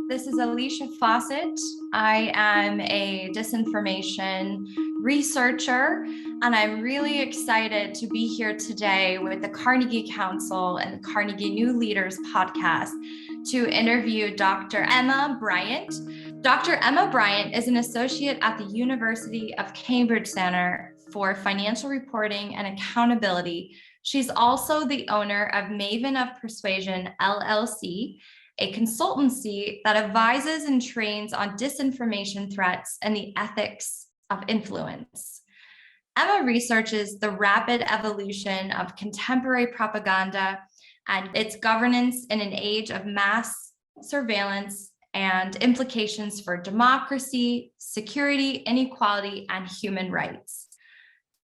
This is Alicia Fawcett. I am a disinformation researcher, and I'm really excited to be here today with the Carnegie Council and the Carnegie New Leaders podcast to interview Dr. Emma Briant. Dr. Emma Briant is an associate at the University of Cambridge Center for Financial Reporting and Accountability. She's also the owner of Maven of Persuasion LLC, a consultancy that advises and trains on disinformation threats and the ethics of influence. Emma researches the rapid evolution of contemporary propaganda and its governance in an age of mass surveillance and implications for democracy, security, inequality, and human rights.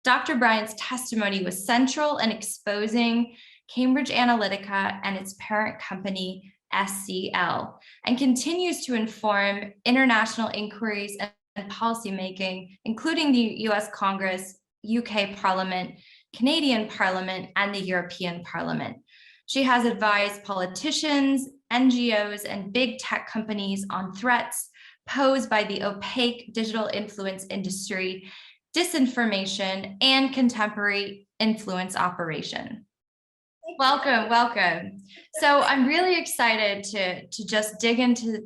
Dr. Briant's testimony was central in exposing Cambridge Analytica and its parent company, SCL, and continues to inform international inquiries and policymaking, including the US Congress, UK Parliament, Canadian Parliament, and the European Parliament. She has advised politicians, NGOs, and big tech companies on threats posed by the opaque digital influence industry, disinformation, and contemporary influence operation. Welcome. So I'm really excited to just dig into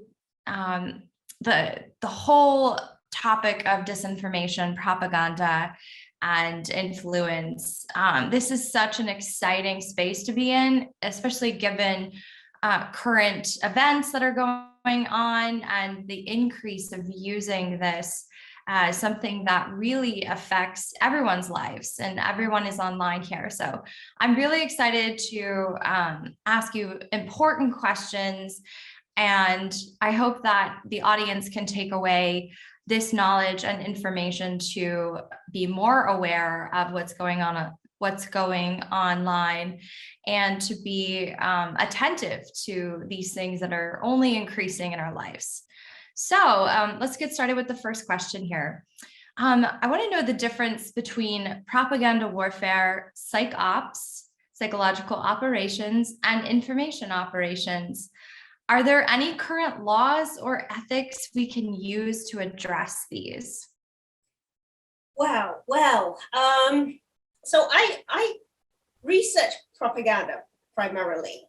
the whole topic of disinformation, propaganda, and influence. This is such an exciting space to be in, especially given current events that are going on and the increase of using this something that really affects everyone's lives, and everyone is online here. So I'm really excited to ask you important questions, and I hope that the audience can take away this knowledge and information to be more aware of what's going online, and to be attentive to these things that are only increasing in our lives. So let's get started with the first question here. I want to know the difference between propaganda warfare, psych ops, psychological operations, and information operations. Are there any current laws or ethics we can use to address these? Wow. So I research propaganda primarily.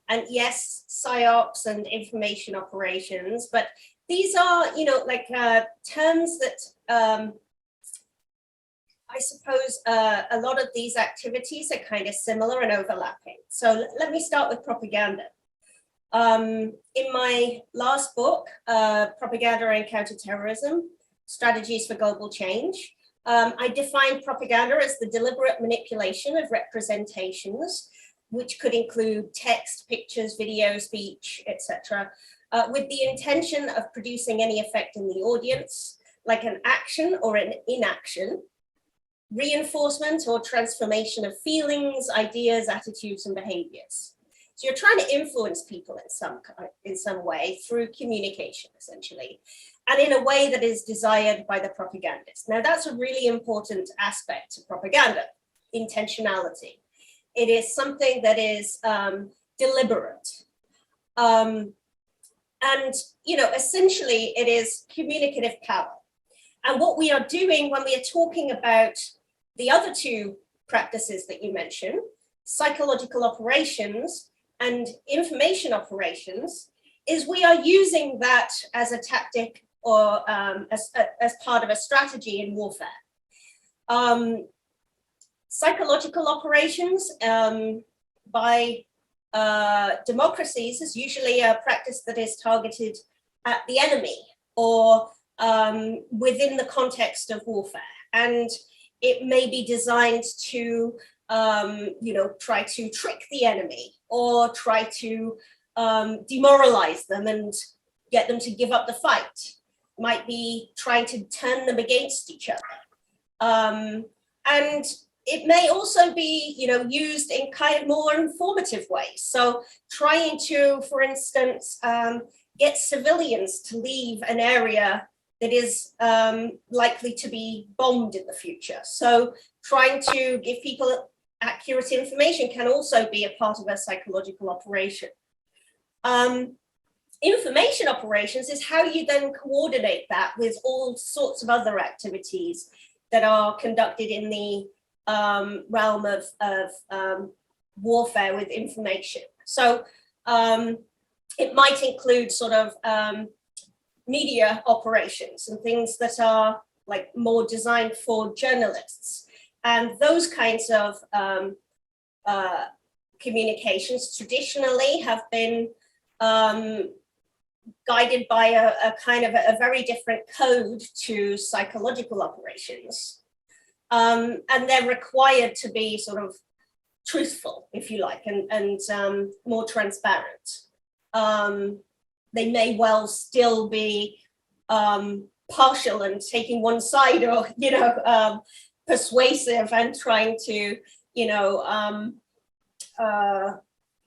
And yes, psyops and information operations, but these are, terms that I suppose a lot of these activities are kind of similar and overlapping. So let me start with propaganda. In my last book, Propaganda and Counterterrorism, Strategies for Global Change, I defined propaganda as the deliberate manipulation of representations, which could include text, pictures, video, speech, etc., with the intention of producing any effect in the audience, like an action or an inaction, reinforcement or transformation of feelings, ideas, attitudes, and behaviors. So you're trying to influence people in some way through communication, essentially, and in a way that is desired by the propagandist. Now, that's a really important aspect of propaganda, intentionality. It is something that is deliberate. And, essentially it is communicative power. And what we are doing when we are talking about the other two practices that you mentioned, psychological operations and information operations, is we are using that as a tactic or as part of a strategy in warfare. Psychological operations by democracies is usually a practice that is targeted at the enemy or within the context of warfare. And it may be designed to, try to trick the enemy or try to demoralize them and get them to give up the fight. Might be trying to turn them against each other. And it may also be, used in kind of more informative ways. So trying to, for instance, get civilians to leave an area that is likely to be bombed in the future. So trying to give people accurate information can also be a part of a psychological operation. Information operations is how you then coordinate that with all sorts of other activities that are conducted in the realm of warfare with information. So it might include sort of media operations and things that are like more designed for journalists. And those kinds of communications traditionally have been guided by a kind of a very different code to psychological operations. And they're required to be sort of truthful, if you like, and more transparent. They may well still be partial and taking one side, or, you know, persuasive and trying to, you know,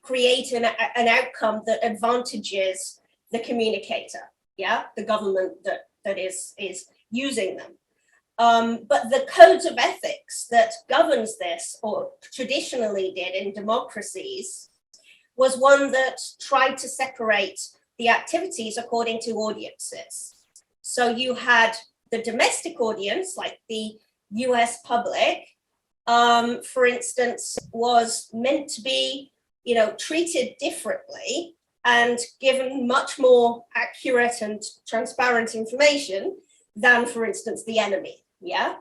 create an outcome that advantages the communicator, yeah, the government that is using them. But the codes of ethics that governs this, or traditionally did in democracies, was one that tried to separate the activities according to audiences. So you had the domestic audience, like the US public, for instance, was meant to be, you know, treated differently and given much more accurate and transparent information than, for instance, the enemy. Yeah.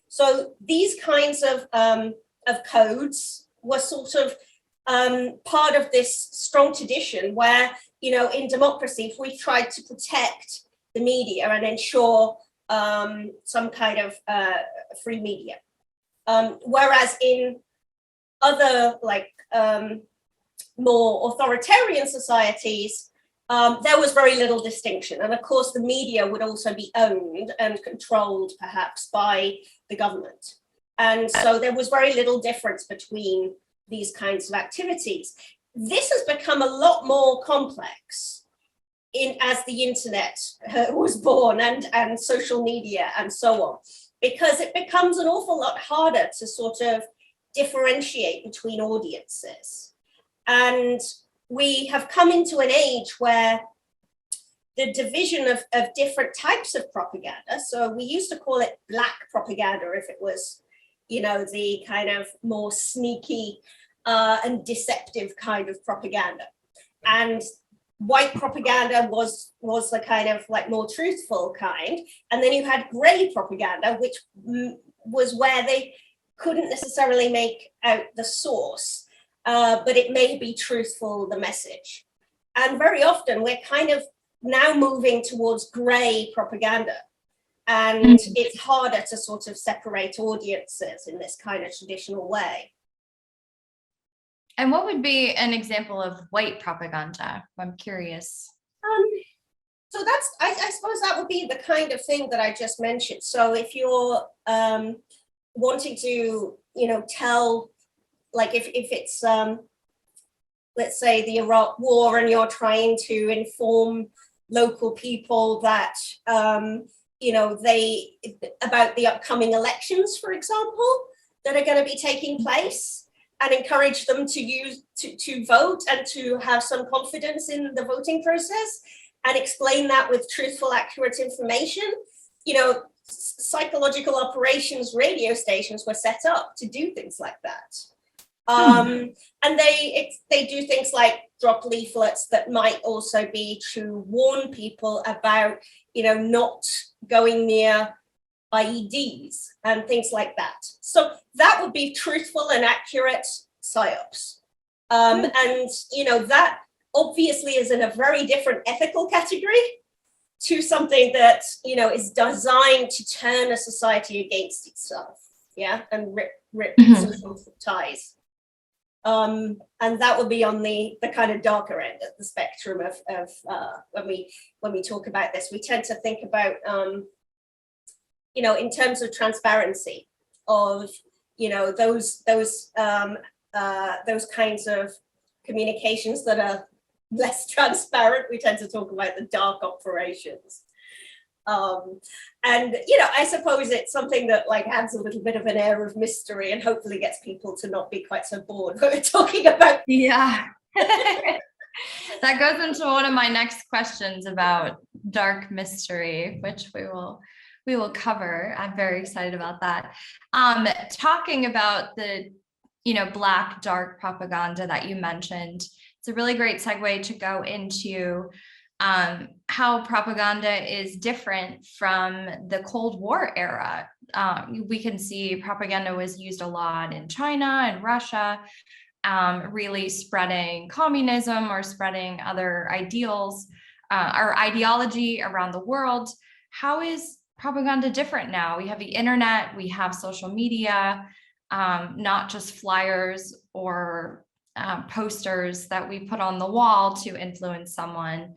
So these kinds of codes were sort of part of this strong tradition where, you know, in democracy, if we tried to protect the media and ensure some kind of free media. Whereas in other, like, more authoritarian societies, there was very little distinction. And of course, the media would also be owned and controlled perhaps by the government. And so there was very little difference between these kinds of activities. This has become a lot more complex as the internet was born, and social media and so on, because it becomes an awful lot harder to sort of differentiate between audiences. And we have come into an age where the division of different types of propaganda, so we used to call it black propaganda if it was, you know, the kind of more sneaky and deceptive kind of propaganda. And white propaganda was the kind of like more truthful kind. And then you had gray propaganda, which was where they couldn't necessarily make out the source, but it may be truthful, the message. And very often we're kind of now moving towards gray propaganda. And it's harder to sort of separate audiences in this kind of traditional way. And what would be an example of white propaganda? I'm curious. So that's, I suppose that would be the kind of thing that I just mentioned. So if you're wanting to, you know, tell, like if it's, let's say the Iraq War, and you're trying to inform local people that, you know, about the upcoming elections, for example, that are going to be taking place, and encourage them to vote and to have some confidence in the voting process, and explain that with truthful, accurate information. You know, psychological operations radio stations were set up to do things like that. And they do things like drop leaflets that might also be to warn people about, you know, not going near IEDs and things like that. So that would be truthful and accurate psyops. And, you know, that obviously is in a very different ethical category to something that, you know, is designed to turn a society against itself, yeah, and rip social ties. And that would be on the kind of darker end of the spectrum of when we talk about this. We tend to think about, you know, in terms of transparency of, you know, those kinds of communications that are less transparent. We tend to talk about the dark operations. And, you know, I suppose it's something that like adds a little bit of an air of mystery and hopefully gets people to not be quite so bored when we're talking about. Yeah. that goes into one of my next questions about dark mystery, which we will cover. I'm very excited about that. Talking about the black dark propaganda that you mentioned, it's a really great segue to go into how propaganda is different from the Cold War era. We can see propaganda was used a lot in China and Russia, really spreading communism or spreading other ideals or ideology around the world. How is propaganda different now? We have the internet, we have social media, not just flyers or posters that we put on the wall to influence someone.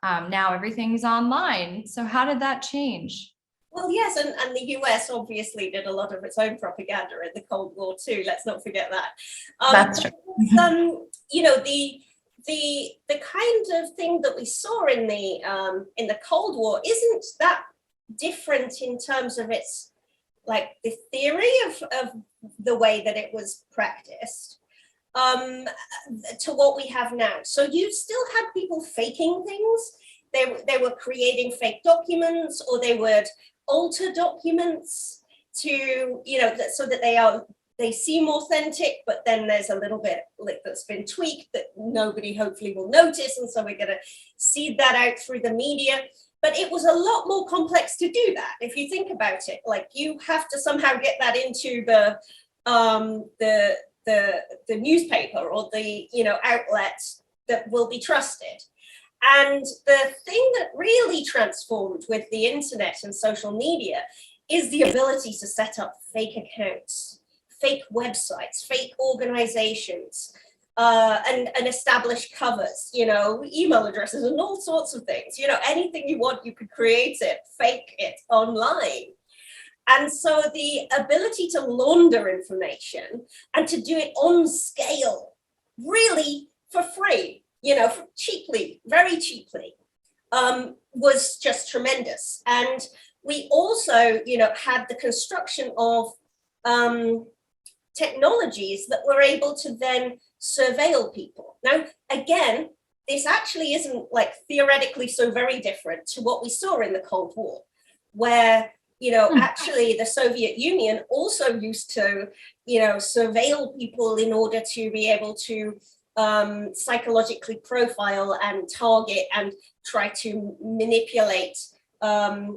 Now everything's online. So how did that change? Well, yes, and the US obviously did a lot of its own propaganda in the Cold War too. Let's not forget that. That's true. The kind of thing that we saw in the Cold War isn't that different in terms of its, like, the theory of the way that it was practiced to what we have now. So you still had people faking things. They were creating fake documents, or they would alter documents to, so that they seem authentic, but then there's a little bit that's been tweaked that nobody hopefully will notice. And so we're going to seed that out through the media. But it was a lot more complex to do that. If you think about it, like, you have to somehow get that into the newspaper or the outlet that will be trusted. And the thing that really transformed with the internet and social media is the ability to set up fake accounts, fake websites, fake organizations, and establish covers, email addresses and all sorts of things. Anything you want, you could create it, fake it online. And so the ability to launder information and to do it on scale, really for free, cheaply, very cheaply, was just tremendous. And we also, had the construction of technologies that were able to then surveil people. Now, again, this actually isn't, like, theoretically so very different to what we saw in the Cold War, where actually the Soviet Union also used to, surveil people in order to be able to psychologically profile and target and try to manipulate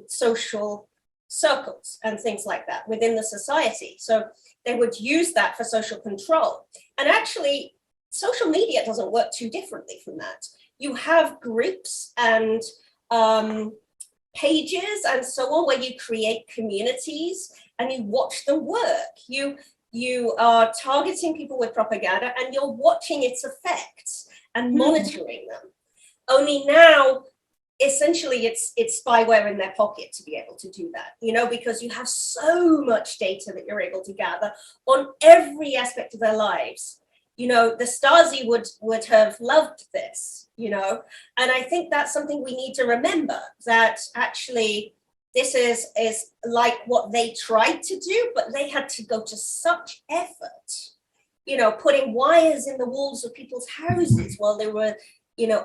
social circles and things like that within the society. So they would use that for social control. And actually, social media doesn't work too differently from that. You have groups and pages and so on, where you create communities and you watch them work. You are targeting people with propaganda and you're watching its effects and monitoring them. Only now, essentially, it's spyware in their pocket to be able to do that, because you have so much data that you're able to gather on every aspect of their lives. The Stasi would have loved this, and I think that's something we need to remember, that actually this is like what they tried to do, but they had to go to such effort, putting wires in the walls of people's houses while they were,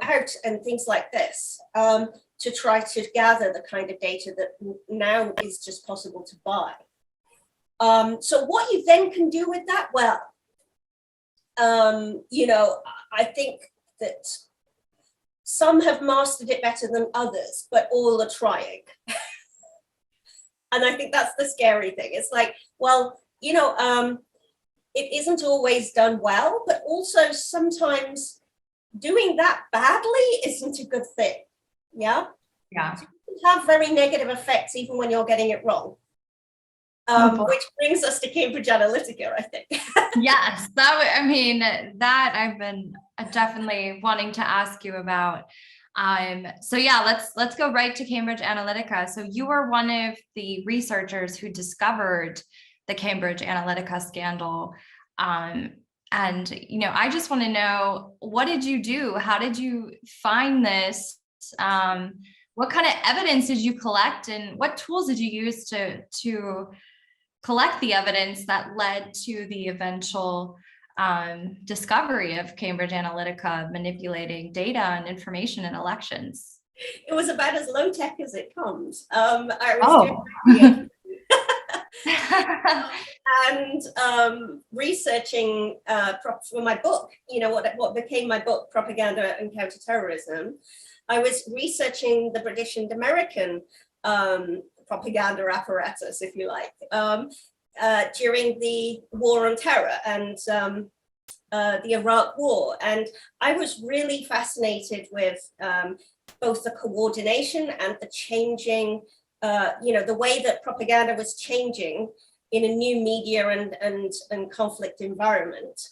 out and things like this, to try to gather the kind of data that now is just possible to buy. So what you then can do with that, well, I think that some have mastered it better than others, but all are trying. And I think that's the scary thing. It's like, well, it isn't always done well, but also sometimes doing that badly isn't a good thing. Yeah. Yeah. So you can have very negative effects even when you're getting it wrong. Which brings us to Cambridge Analytica, I think. Yes, that I've been definitely wanting to ask you about. So yeah, let's go right to Cambridge Analytica. So you were one of the researchers who discovered the Cambridge Analytica scandal. And I just want to know, what did you do? How did you find this? What kind of evidence did you collect, and what tools did you use to collect the evidence that led to the eventual discovery of Cambridge Analytica manipulating data and information in elections. It was about as low tech as it comes. I was doing and researching for my book, what became my book, Propaganda and Counterterrorism. I was researching the British and American propaganda apparatus, if you like, during the War on Terror and the Iraq War. And I was really fascinated with both the coordination and the changing, the way that propaganda was changing in a new media and conflict environment.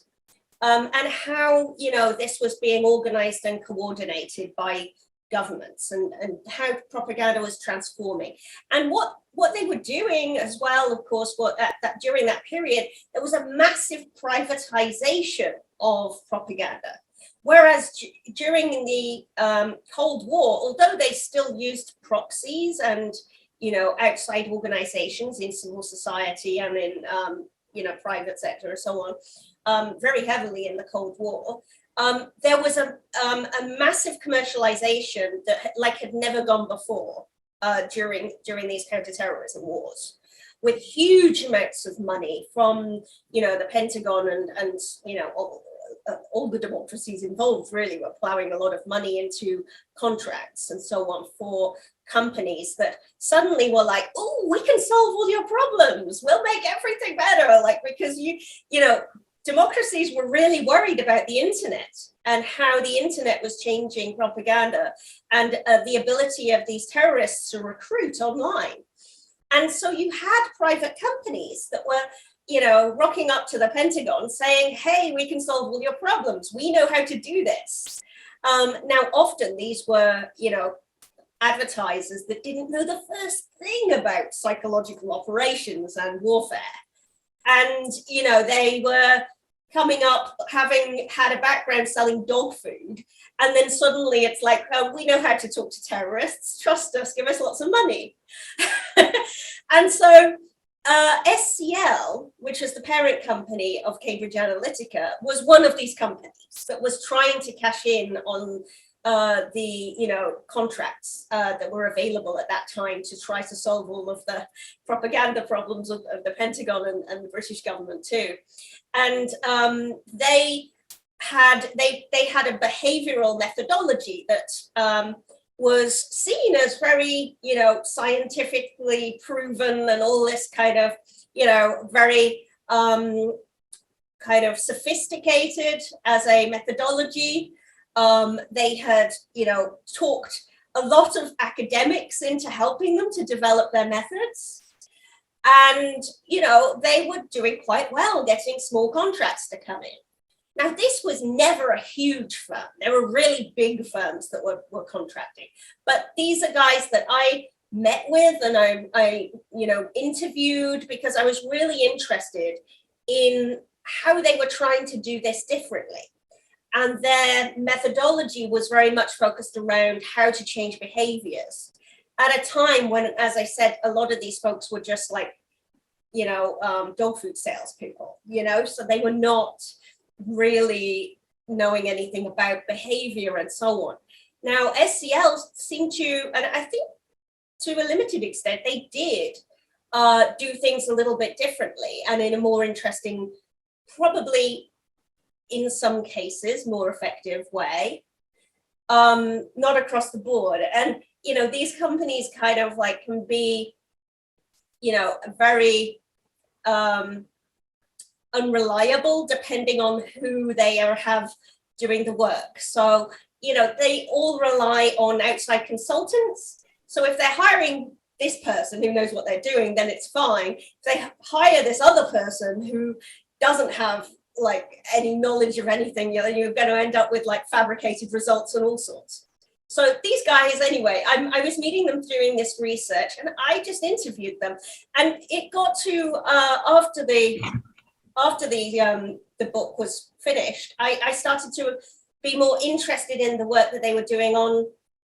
And how, this was being organized and coordinated by governments and how propaganda was transforming. And what they were doing as well, of course, during that period, there was a massive privatization of propaganda. Whereas during the Cold War, although they still used proxies and, outside organizations in civil society and in, private sector and so on, very heavily in the Cold War, there was a massive commercialization that had never gone before during these counterterrorism wars, with huge amounts of money from the Pentagon and all the democracies involved really were plowing a lot of money into contracts and so on for companies that suddenly were like, oh, we can solve all your problems, we'll make everything better, because democracies were really worried about the internet and how the internet was changing propaganda and the ability of these terrorists to recruit online. And so you had private companies that were, rocking up to the Pentagon saying, hey, we can solve all your problems. We know how to do this. Now, often these were, advertisers that didn't know the first thing about psychological operations and warfare. And, they were coming up, having had a background selling dog food. And then suddenly it's like, oh, we know how to talk to terrorists. Trust us, give us lots of money. And so SCL, which was the parent company of Cambridge Analytica, was one of these companies that was trying to cash in on the contracts that were available at that time to try to solve all of the propaganda problems of the Pentagon and the British government too. And they had a behavioral methodology that was seen as very, scientifically proven and all this kind of, very kind of sophisticated as a methodology. They had, talked a lot of academics into helping them to develop their methods. And, they were doing quite well getting small contracts to come in. Now, this was never a huge firm. There were really big firms that were contracting. But these are guys that I met with and I interviewed because I was really interested in how they were trying to do this differently. And their methodology was very much focused around how to change behaviors at a time when, as I said, a lot of these folks were just like, dog food salespeople, so they were not really knowing anything about behavior and so on. Now, SCL seemed to, and I think to a limited extent, they did do things a little bit differently and in a more interesting, probably in some cases, more effective way, not across the board. And, these companies kind of can be, very unreliable depending on who they have doing the work. So, they all rely on outside consultants. So if they're hiring this person who knows what they're doing, then it's fine. If they hire this other person who doesn't have any knowledge of anything, you're going to end up with fabricated results and all sorts. So these guys, anyway, I was meeting them doing this research and I just interviewed them. And it got to after the book was finished, I started to be more interested in the work that they were doing on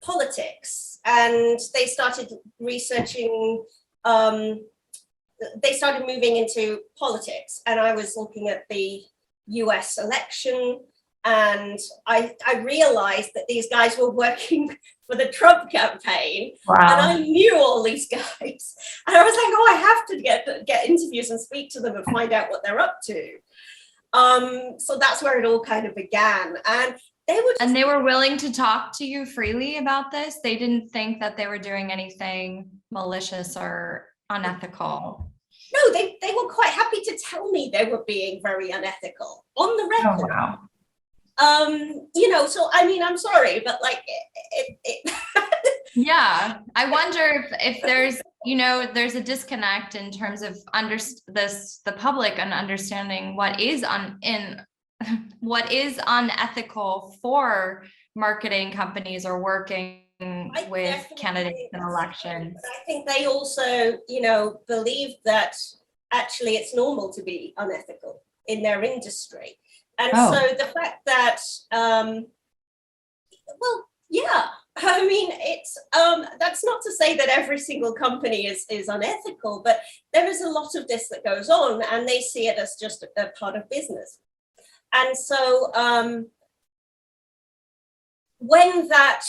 politics. And they started researching, they started moving into politics. And I was looking at the US election. And I realized that these guys were working for the Trump campaign. Wow. And I knew all these guys. And I was like, oh, I have to get interviews and speak to them and find out what they're up to. So that's where it all kind of began. And they were willing to talk to you freely about this. They didn't think that they were doing anything malicious or unethical. No, they were quite happy to tell me they were being very unethical on the record. Oh, wow. So I mean, I'm sorry, but like Yeah, I wonder if there's, there's a disconnect in terms of the public and understanding what is unethical for marketing companies or working with candidates in elections. But I think they also, believe that actually it's normal to be unethical in their industry. And so the fact that, I mean, it's that's not to say that every single company is unethical, but there is a lot of this that goes on, and they see it as just a part of business. And so when that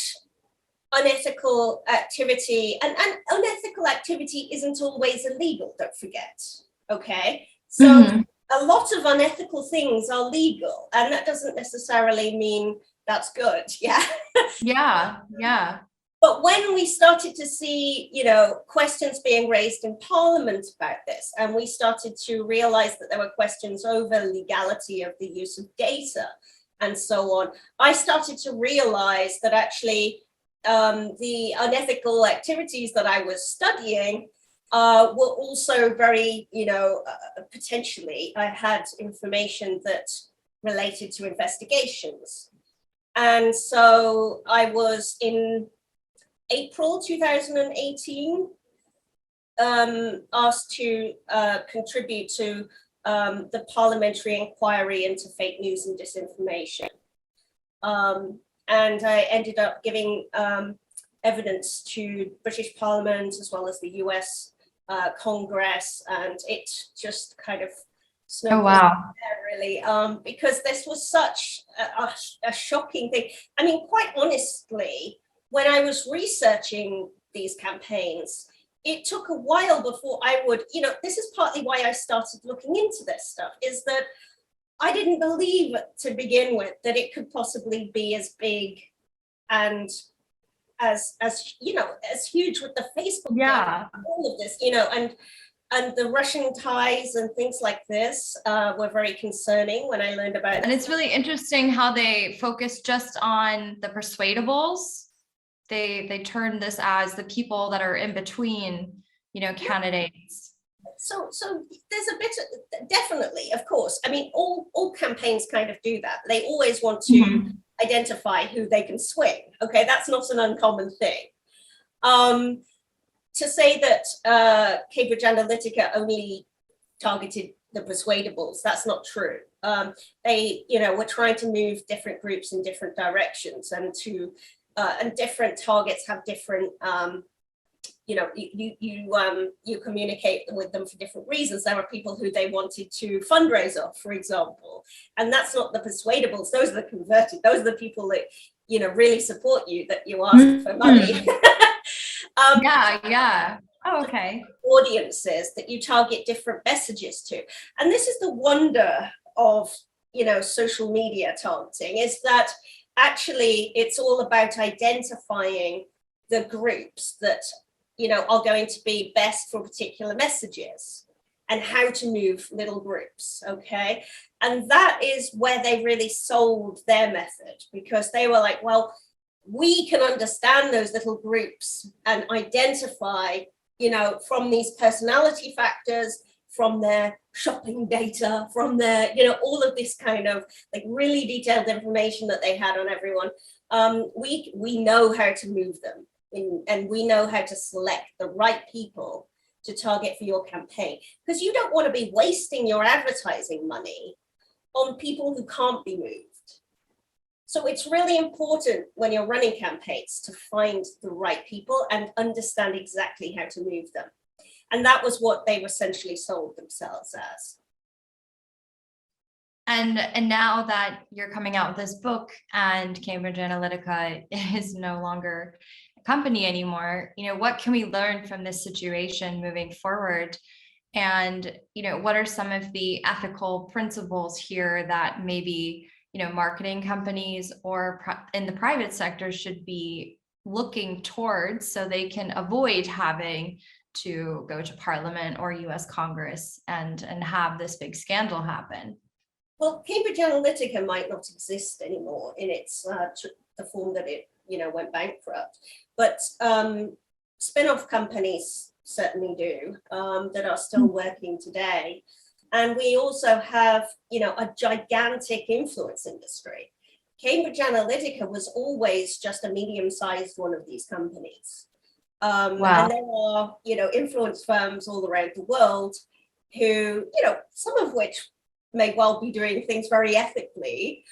unethical activity, and unethical activity isn't always illegal, don't forget, okay? So a lot of unethical things are legal, and that doesn't necessarily mean that's good, yeah? Yeah. But when we started to see, questions being raised in Parliament about this, and we started to realize that there were questions over legality of the use of data and so on, I started to realize that actually the unethical activities that I was studying were also very, potentially, I had information that related to investigations. And so I was in April 2018 asked to contribute to the parliamentary inquiry into fake news and disinformation. And I ended up giving evidence to British Parliament as well as the US Congress, and it just kind of snowballed there, really, because this was such a shocking thing. I mean, quite honestly, when I was researching these campaigns, it took a while before I would, this is partly why I started looking into this stuff, is that I didn't believe to begin with that it could possibly be as big and as huge with the Facebook, all of this, and the Russian ties and things like this were very concerning when I learned about it. And it's really interesting how they focus just on the persuadables. They turn this as the people that are in between, candidates. So there's a bit of, definitely, of course. I mean, all campaigns kind of do that. They always want to identify who they can swing. Okay, that's not an uncommon thing. To say that Cambridge Analytica only targeted the persuadables, that's not true. They, were trying to move different groups in different directions, and different targets have different, you communicate with them for different reasons. There are people who they wanted to fundraise off, for example, and that's not the persuadables. Those are the converted. Those are the people that, really support you, that you ask for money. Oh, okay. Audiences that you target different messages to. And this is the wonder of, social media targeting, is that actually it's all about identifying the groups that, are going to be best for particular messages and how to move little groups, okay? And that is where they really sold their method, because they were like, well, we can understand those little groups and identify, from these personality factors, from their shopping data, from their, all of this kind of like really detailed information that they had on everyone. We know how to move them and we know how to select the right people to target for your campaign, because you don't want to be wasting your advertising money on people who can't be moved. So it's really important when you're running campaigns to find the right people and understand exactly how to move them. And that was what they essentially sold themselves as. And now that you're coming out with this book and Cambridge Analytica is no longer a company anymore, what can we learn from this situation moving forward? And, what are some of the ethical principles here that maybe, marketing companies or in the private sector should be looking towards so they can avoid having to go to Parliament or US Congress and have this big scandal happen? Well, Cambridge Analytica might not exist anymore in its the form that it went bankrupt, but spin-off companies certainly do that are still working today, and we also have a gigantic influence industry. Cambridge Analytica was always just a medium-sized one of these companies, Wow. and there are influence firms all around the world who some of which may well be doing things very ethically,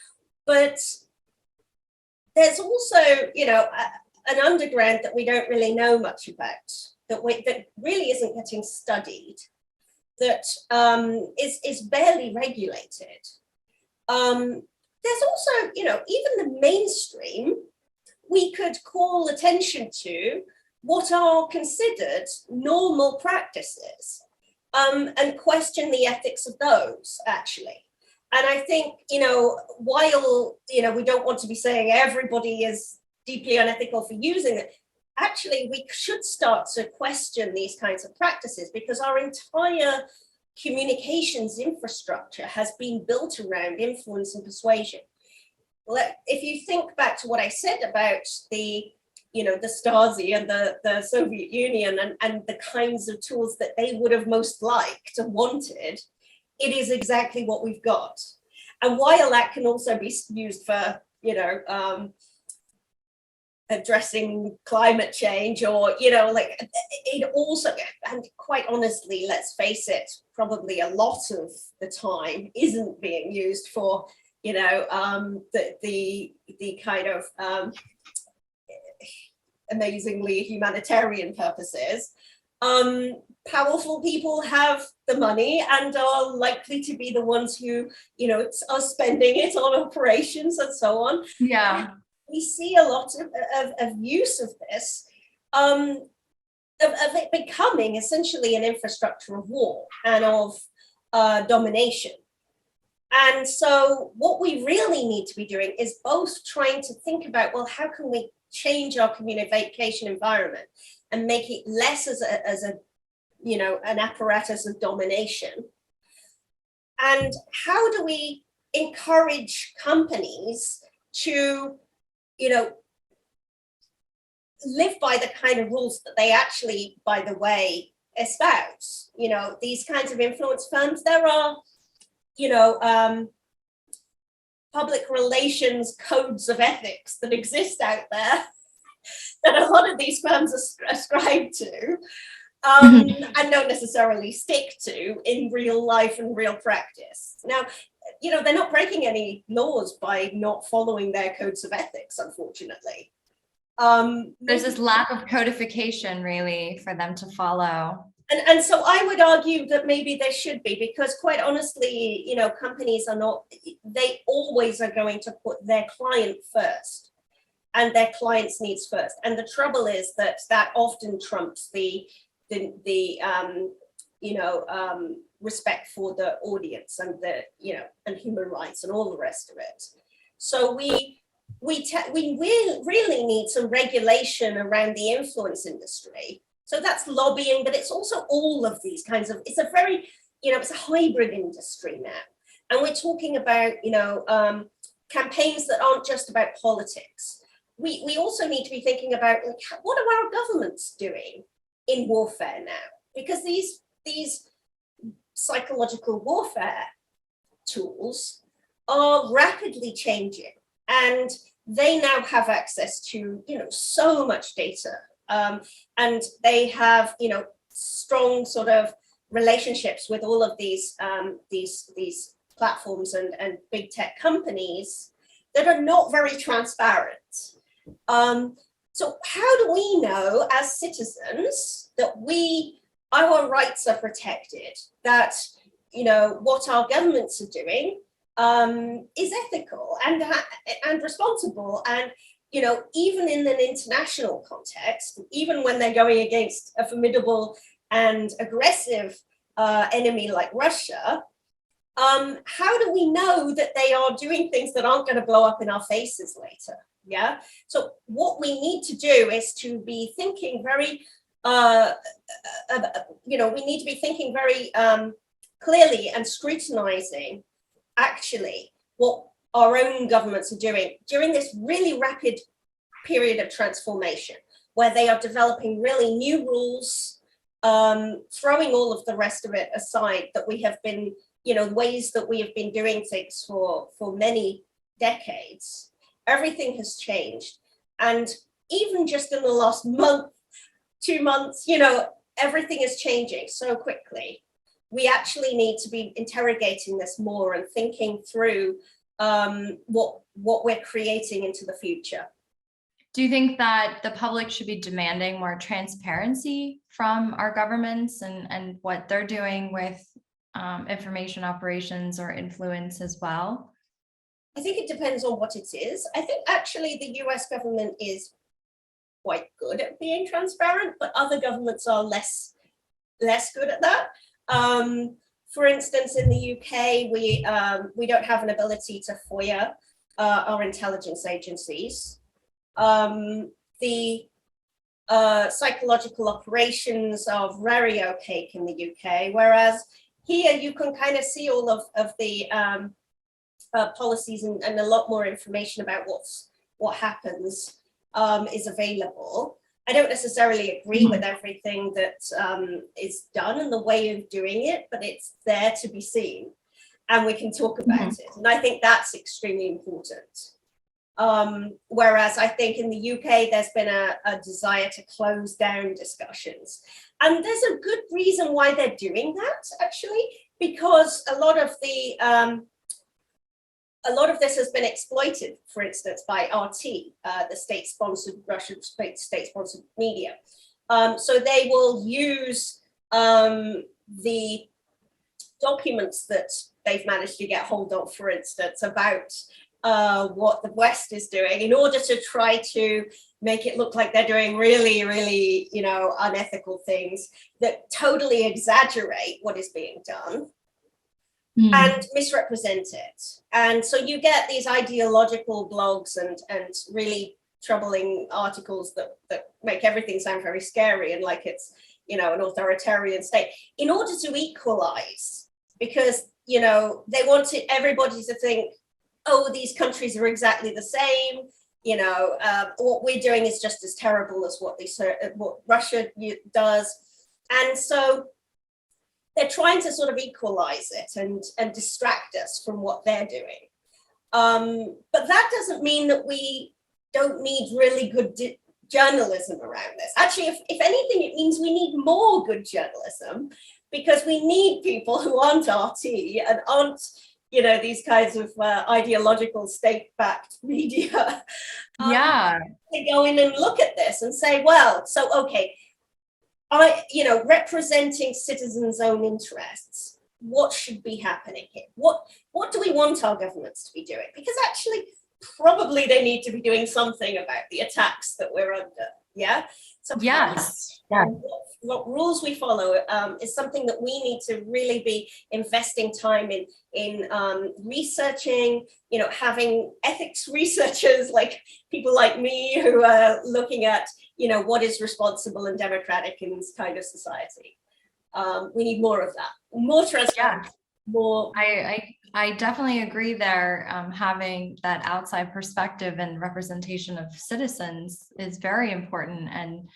but there's also, an underground that we don't really know much about, that really isn't getting studied, that is barely regulated. There's also, even the mainstream, we could call attention to what are considered normal practices. And question the ethics of those, actually. And I think, while, we don't want to be saying everybody is deeply unethical for using it, actually, we should start to question these kinds of practices, because our entire communications infrastructure has been built around influence and persuasion. If you think back to what I said about the Stasi and the Soviet Union and the kinds of tools that they would have most liked and wanted, it is exactly what we've got. And while that can also be used for, addressing climate change or, it also, and quite honestly, let's face it, probably a lot of the time isn't being used for, the kind of, amazingly humanitarian purposes. Powerful people have the money and are likely to be the ones who, are spending it on operations and so on. Yeah. We see a lot of use of this, of it becoming essentially an infrastructure of war and of domination. And so what we really need to be doing is both trying to think about, well, how can we change our communication environment and make it less as a an apparatus of domination, and how do we encourage companies to live by the kind of rules that they actually, by the way, espouse. These kinds of influence firms, there are public relations codes of ethics that exist out there that a lot of these firms ascribe to and don't necessarily stick to in real life and real practice. Now, they're not breaking any laws by not following their codes of ethics, unfortunately. There's this lack of codification, really, for them to follow. And so I would argue that maybe there should be, because quite honestly, companies they always are going to put their client first and their client's needs first. And the trouble is that often trumps the respect for the audience and and human rights and all the rest of it. So we really need some regulation around the influence industry. So that's lobbying, but it's also all of these kinds of, it's a very, it's a hybrid industry now. And we're talking about, campaigns that aren't just about politics. We also need to be thinking about, what are our governments doing in warfare now? Because these psychological warfare tools are rapidly changing, and they now have access to, so much data. And they have, strong sort of relationships with all of these platforms and big tech companies that are not very transparent. So how do we know as citizens that our rights are protected, that, what our governments are doing is ethical and responsible. And, you know, even in an international context, even when they're going against a formidable and aggressive enemy like Russia, how do we know that they are doing things that aren't going to blow up in our faces later? Yeah. So what we need to do is to be thinking very, we need to be thinking very clearly and scrutinizing actually what our own governments are doing during this really rapid period of transformation, where they are developing really new rules, throwing all of the rest of it aside that we have been, you know, ways that we have been doing things for many decades. Everything has changed. And even just in the last month, 2 months, you know, everything is changing so quickly. We actually need to be interrogating this more and thinking through what we're creating into the future. Do you think that the public should be demanding more transparency from our governments and what they're doing with information operations or influence as well? I think it depends on what it is. I think actually the US government is quite good at being transparent, but other governments are less good at that. For instance, in the UK, we don't have an ability to FOIA our intelligence agencies. The psychological operations are very opaque in the UK, whereas here you can kind of see all of the policies and a lot more information about what happens is available. I don't necessarily agree with everything that is done and the way of doing it, but it's there to be seen and we can talk about it. And I think that's extremely important. Whereas I think in the UK, there's been a desire to close down discussions. And there's a good reason why they're doing that, actually, because a lot of this has been exploited, for instance, by RT, the state-sponsored, Russian state-sponsored media. So they will use the documents that they've managed to get hold of, for instance, about what the West is doing in order to try to make it look like they're doing really, really, you know, unethical things that totally exaggerate what is being done. And misrepresent it. And so you get these ideological blogs and really troubling articles that make everything sound very scary and like it's, you know, an authoritarian state, in order to equalize, because, you know, they want everybody to think, oh, these countries are exactly the same, you know, what we're doing is just as terrible as what Russia does. And so they're trying to sort of equalize it and distract us from what they're doing. But that doesn't mean that we don't need really good journalism around this. Actually, if anything, it means we need more good journalism, because we need people who aren't RT and aren't, you know, these kinds of ideological state-backed media. They go in and look at this and say, well, so, okay, representing citizens' own interests, what should be happening here? What do we want our governments to be doing? Because actually, probably they need to be doing something about the attacks that we're under. Yeah. So yes, what rules we follow is something that we need to really be investing time in researching. You know, having ethics researchers like people like me who are looking at, you know, what is responsible and democratic in this kind of society. We need more of that, more transparency, more. I definitely agree there. Having that outside perspective and representation of citizens is very important. And,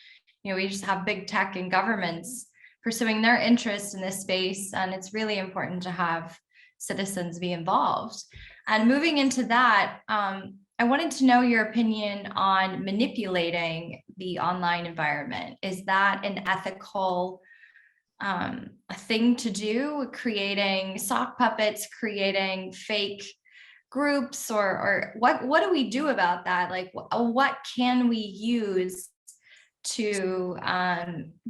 you know, we just have big tech and governments pursuing their interests in this space. And it's really important to have citizens be involved. And moving into that, I wanted to know your opinion on manipulating the online environment. Is that an ethical a thing to do, creating sock puppets, creating fake groups, or what do we do about that? Like, what can we use to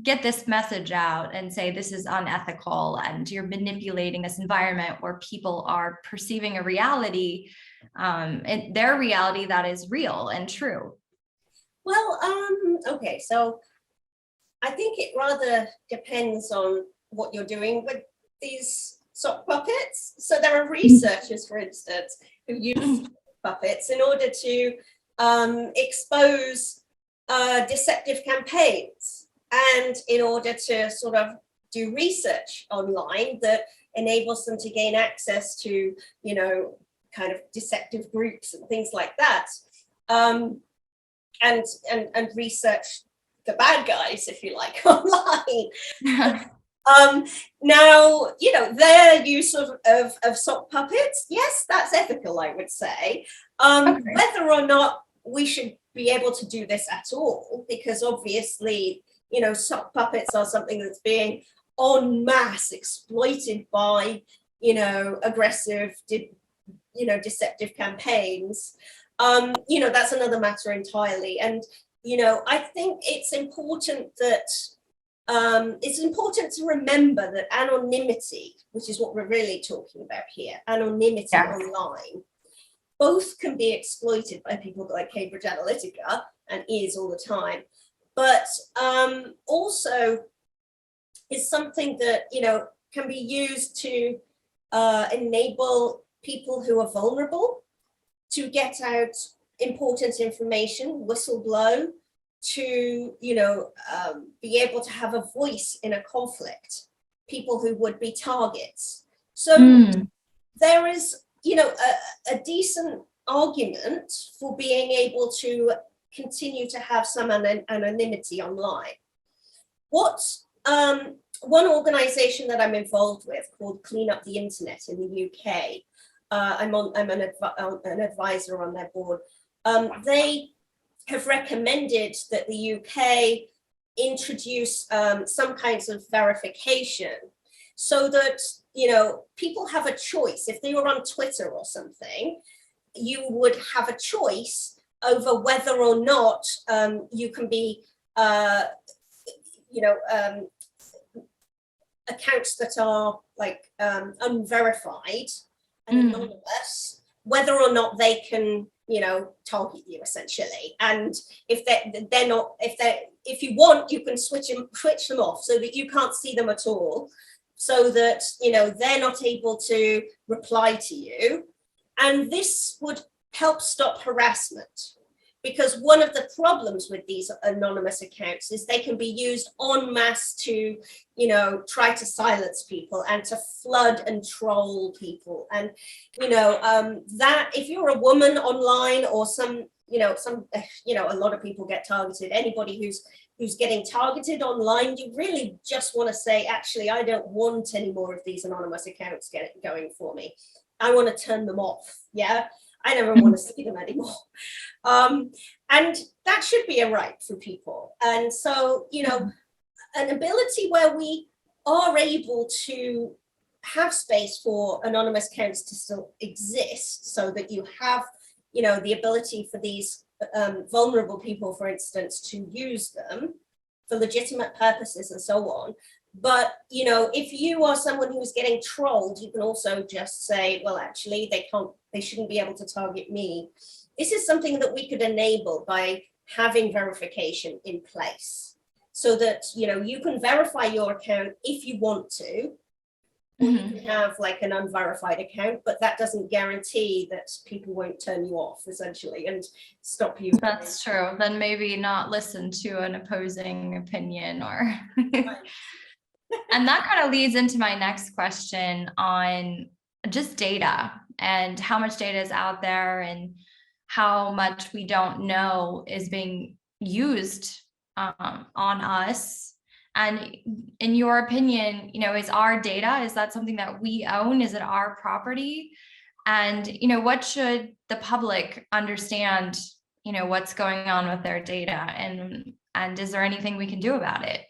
get this message out and say this is unethical and you're manipulating this environment where people are perceiving a reality, their reality that is real and true? Well, okay, so I think it rather depends on what you're doing with these sock puppets. So there are researchers, for instance, who use puppets in order to expose deceptive campaigns, and in order to sort of do research online that enables them to gain access to, you know, kind of deceptive groups and things like that, and research the bad guys, if you like, online. Now, you know, their use of sock puppets, yes, that's ethical, I would say. Okay. Whether or not we should be able to do this at all, because obviously, you know, sock puppets are something that's being en masse exploited by, you know, aggressive, deceptive campaigns. You know, that's another matter entirely. And, you know, I think it's important that to remember that anonymity, which is what we're really talking about here, anonymity online, both can be exploited by people like Cambridge Analytica, and is all the time, but also is something that, you know, can be used to enable people who are vulnerable to get out important information, whistleblow, to, you know, be able to have a voice in a conflict, people who would be targets. So there is, you know, a decent argument for being able to continue to have some anonymity online. What one organization that I'm involved with, called Clean Up the Internet in the UK, I'm an advisor on their board. They have recommended that the UK introduce some kinds of verification, so that, you know, people have a choice. If they were on Twitter or something, you would have a choice over whether or not you can be, accounts that are like unverified and anonymous, whether or not they can, you know, target you essentially. And if they're not, if you want, you can switch them off so that you can't see them at all, so that, you know, they're not able to reply to you. And this would help stop harassment, because one of the problems with these anonymous accounts is they can be used en masse to, you know, try to silence people and to flood and troll people. And, you know, that if you're a woman online, or a lot of people get targeted, anybody who's getting targeted online, you really just want to say, actually, I don't want any more of these anonymous accounts going for me. I want to turn them off. Yeah. I never want to see them anymore. And that should be a right for people. And so, you know, an ability where we are able to have space for anonymous accounts to still exist, so that you have, you know, the ability for these vulnerable people, for instance, to use them for legitimate purposes and so on. But, you know, if you are someone who is getting trolled, you can also just say, well, actually, they shouldn't be able to target me. This is something that we could enable by having verification in place, so that, you know, you can verify your account if you want to, or you can have like an unverified account, but that doesn't guarantee that people won't turn you off, essentially, and stop you. That's true. Then maybe not listen to an opposing opinion, or and that kind of leads into my next question on just data and how much data is out there and how much we don't know is being used on us. And in your opinion, you know, is our data, is that something that we own? Is it our property? And, you know, what should the public understand, you know, what's going on with their data, and is there anything we can do about it?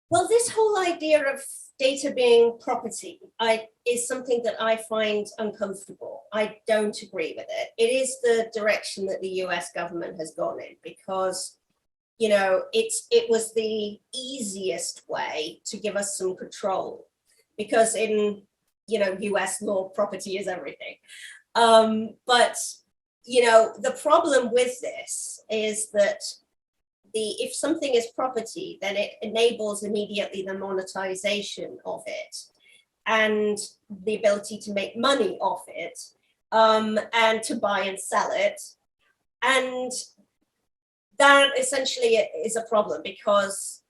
Well, this whole idea of data being property is something that I find uncomfortable. I don't agree with it. It is the direction that the US government has gone in, because it was the easiest way to give us some control, because in, US law, property is everything. But, the problem with this is that if something is property, then it enables immediately the monetization of it and the ability to make money off it, and to buy and sell it. And that essentially is a problem, because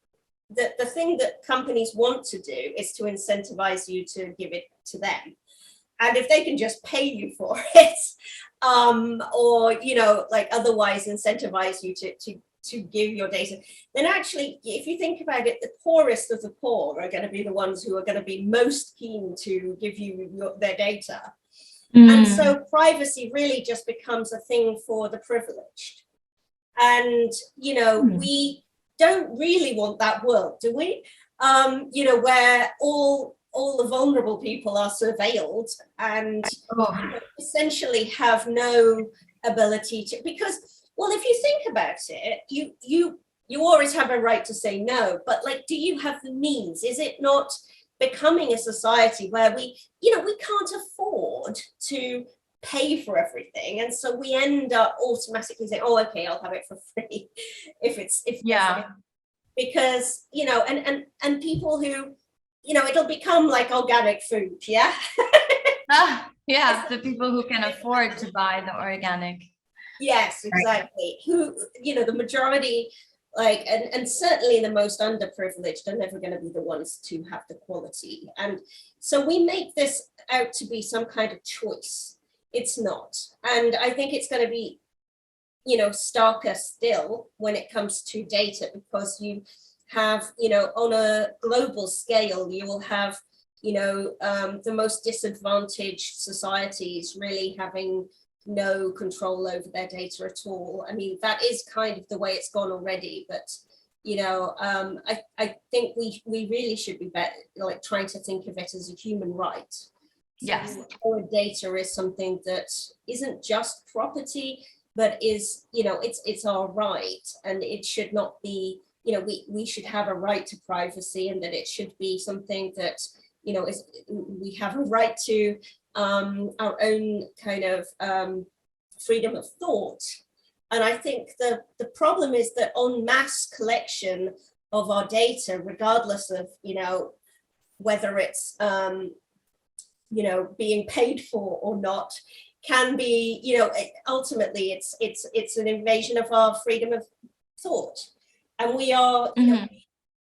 the thing that companies want to do is to incentivize you to give it to them. And if they can just pay you for it, or, otherwise incentivize you to give your data, then actually, if you think about it, the poorest of the poor are going to be the ones who are going to be most keen to give you their data. And so privacy really just becomes a thing for the privileged. And, we don't really want that world, do we? Where all the vulnerable people are surveilled and essentially have no ability to, because, well, if you think about it, you always have a right to say no, but do you have the means? Is it not becoming a society where we can't afford to pay for everything, and so we end up automatically saying, oh, okay, I'll have it for free because and people who it'll become like organic food. The people who can afford to buy the organic. Yes, exactly. Who the majority, and certainly the most underprivileged, are never going to be the ones to have the quality. And so we make this out to be some kind of choice. It's not. And I think it's going to be, starker still when it comes to data, because you have, on a global scale, you will have, the most disadvantaged societies really having no control over their data at all. I mean, that is kind of the way it's gone already, but I think we really should be better, trying to think of it as a human right. Yes. Our data is something that isn't just property, but is, it's our right, and it should not be, we should have a right to privacy, and that it should be something that, we have a right to our own kind of freedom of thought. And I think the problem is that en masse collection of our data, regardless of, whether it's, being paid for or not, can be, ultimately it's an invasion of our freedom of thought, and we are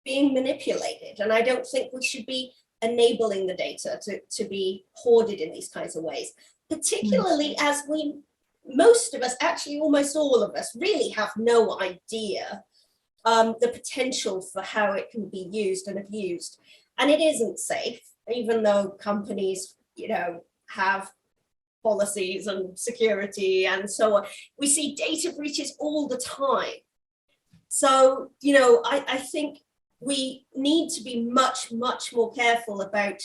being manipulated. And I don't think we should be enabling the data to be hoarded in these kinds of ways, particularly as most of us, actually almost all of us, really have no idea the potential for how it can be used and abused. And it isn't safe, even though companies, have policies and security and so on. We see data breaches all the time. So, I think we need to be much, much more careful about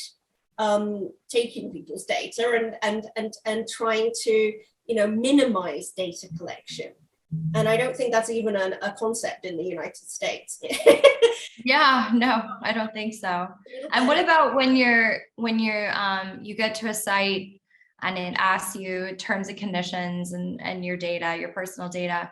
taking people's data and trying to, minimize data collection. And I don't think that's even a concept in the United States. Yeah, no, I don't think so. And what about when you get to a site and it asks you terms and conditions and your data, your personal data,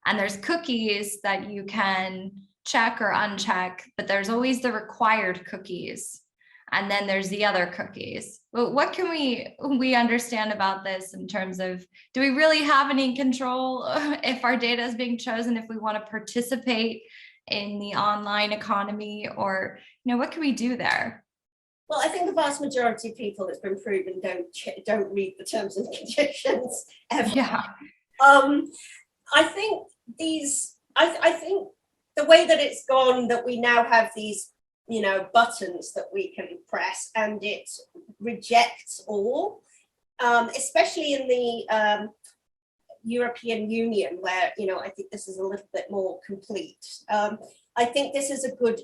and there's cookies that you can check or uncheck, but there's always the required cookies. And then there's the other cookies. But what can we understand about this in terms of, do we really have any control if our data is being chosen, if we want to participate in the online economy, or, what can we do there? Well, I think the vast majority of people, it's been proven, don't read the terms and conditions ever. Yeah. I think I think the way that it's gone, that we now have these, buttons that we can press and it rejects all, especially in the European Union, where, I think this is a little bit more complete. I think this is a good,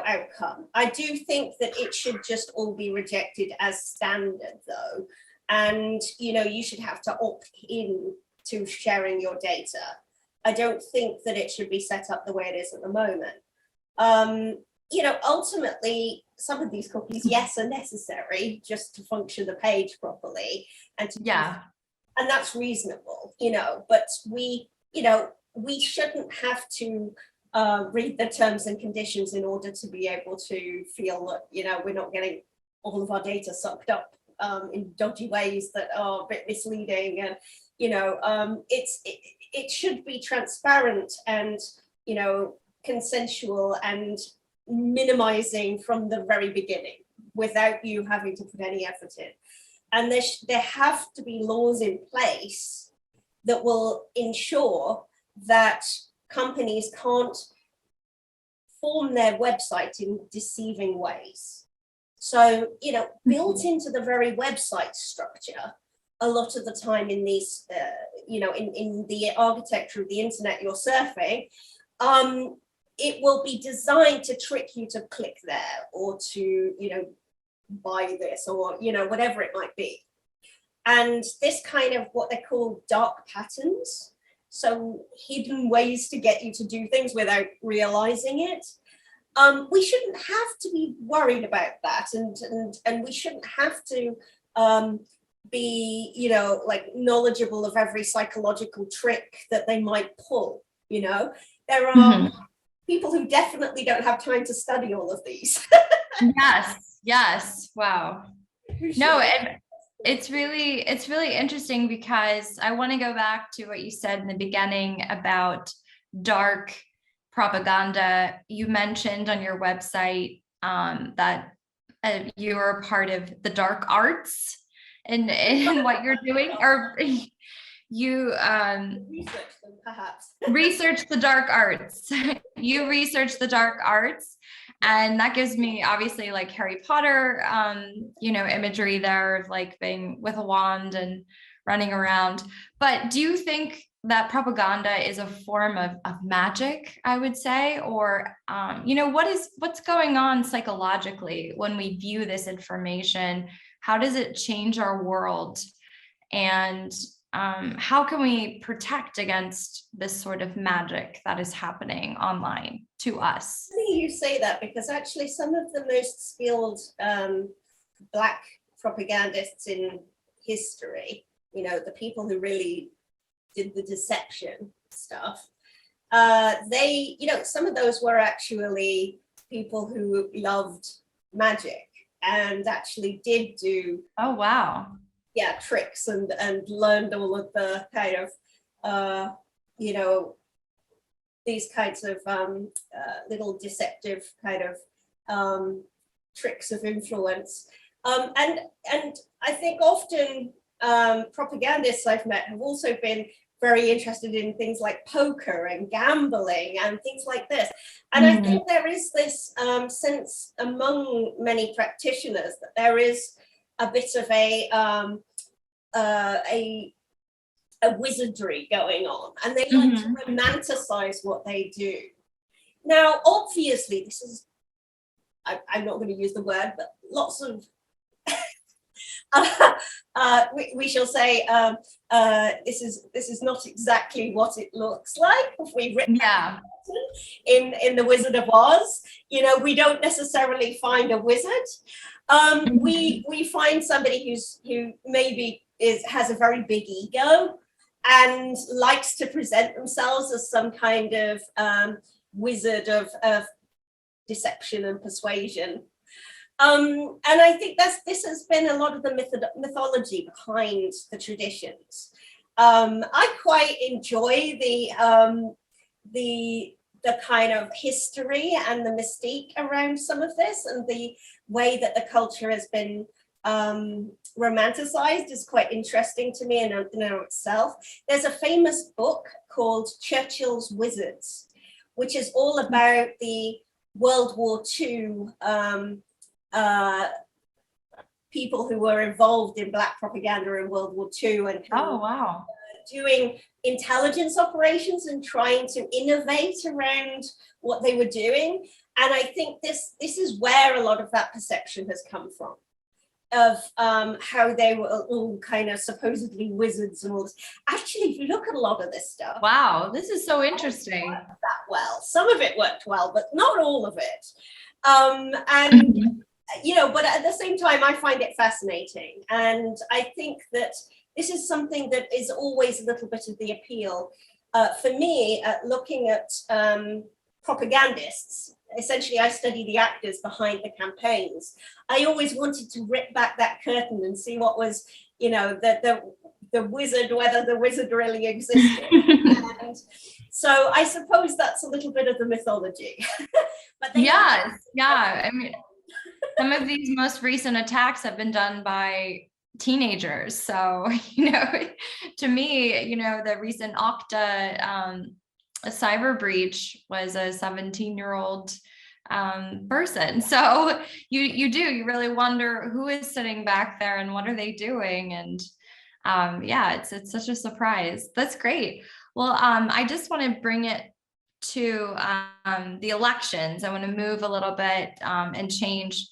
outcome. I do think that it should just all be rejected as standard, though. And, you should have to opt in to sharing your data. I don't think that it should be set up the way it is at the moment. Ultimately, some of these cookies, yes, are necessary just to function the page properly, and that's reasonable, but we shouldn't have to read the terms and conditions in order to be able to feel that, we're not getting all of our data sucked up in dodgy ways that are a bit misleading. And, it should be transparent and, consensual and minimizing from the very beginning without you having to put any effort in. And there have to be laws in place that will ensure that companies can't form their website in deceiving ways. So, built into the very website structure, a lot of the time in these, in the architecture of the internet you're surfing, it will be designed to trick you to click there or to, buy this or, whatever it might be. And this kind of what they call dark patterns, so hidden ways to get you to do things without realizing it. We shouldn't have to be worried about that, and we shouldn't have to be, knowledgeable of every psychological trick that they might pull. There are people who definitely don't have time to study all of these. Yes. Wow. No, and it's really interesting because I want to go back to what you said in the beginning about dark propaganda. You mentioned on your website that you are part of the dark arts in what you're doing, or you research them, perhaps. research the dark arts. You research the dark arts, and that gives me obviously like Harry Potter imagery there of like being with a wand and running around. But do you think that propaganda is a form of magic, I would say, or what's going on psychologically when we view this information? How does it change our world? And how can we protect against this sort of magic that is happening online to us? You say that because actually some of the most skilled Black propagandists in history, the people who really did the deception stuff, they, some of those were actually people who loved magic and actually did do tricks and learned all of the kind of these kinds of little deceptive kind of tricks of influence, and I think often propagandists I've met have also been very interested in things like poker and gambling and things like this. And I think there is this sense among many practitioners that there is a bit of a wizardry going on, and they like to romanticize what they do. Now, obviously, this is, I'm not going to use the word, but lots of we shall say this is not exactly what it looks like. If we've written in the Wizard of Oz, we don't necessarily find a wizard. We find somebody who maybe has a very big ego and likes to present themselves as some kind of wizard of deception and persuasion. And I think this has been a lot of the mythology behind the traditions. I quite enjoy the kind of history and the mystique around some of this, and the way that the culture has been romanticized is quite interesting to me in itself. There's a famous book called Churchill's Wizards, which is all about the World War II people who were involved in Black propaganda in World War II and doing intelligence operations and trying to innovate around what they were doing. And I think this is where a lot of that perception has come from. how they were all kind of supposedly wizards and all this. Actually, if you look at a lot of this stuff, Wow, this is so interesting. That well, some of it worked well, but not all of it. And you know, but at the same time, I find it fascinating, and I think that this is something that is always a little bit of the appeal for me. Looking at propagandists, essentially, I study the actors behind the campaigns. I always wanted to rip back that curtain and see what was, you know, the wizard, whether the wizard really existed. And so I suppose that's a little bit of the mythology. But yeah. I mean, some of these most recent attacks have been done by teenagers. So, you know, to me, you know, the recent Okta a cyber breach was a 17-year-old person. So you really wonder who is sitting back there and what are they doing? And yeah, it's such a surprise. That's great. Well, I just want to bring it to the elections. I want to move a little bit and change,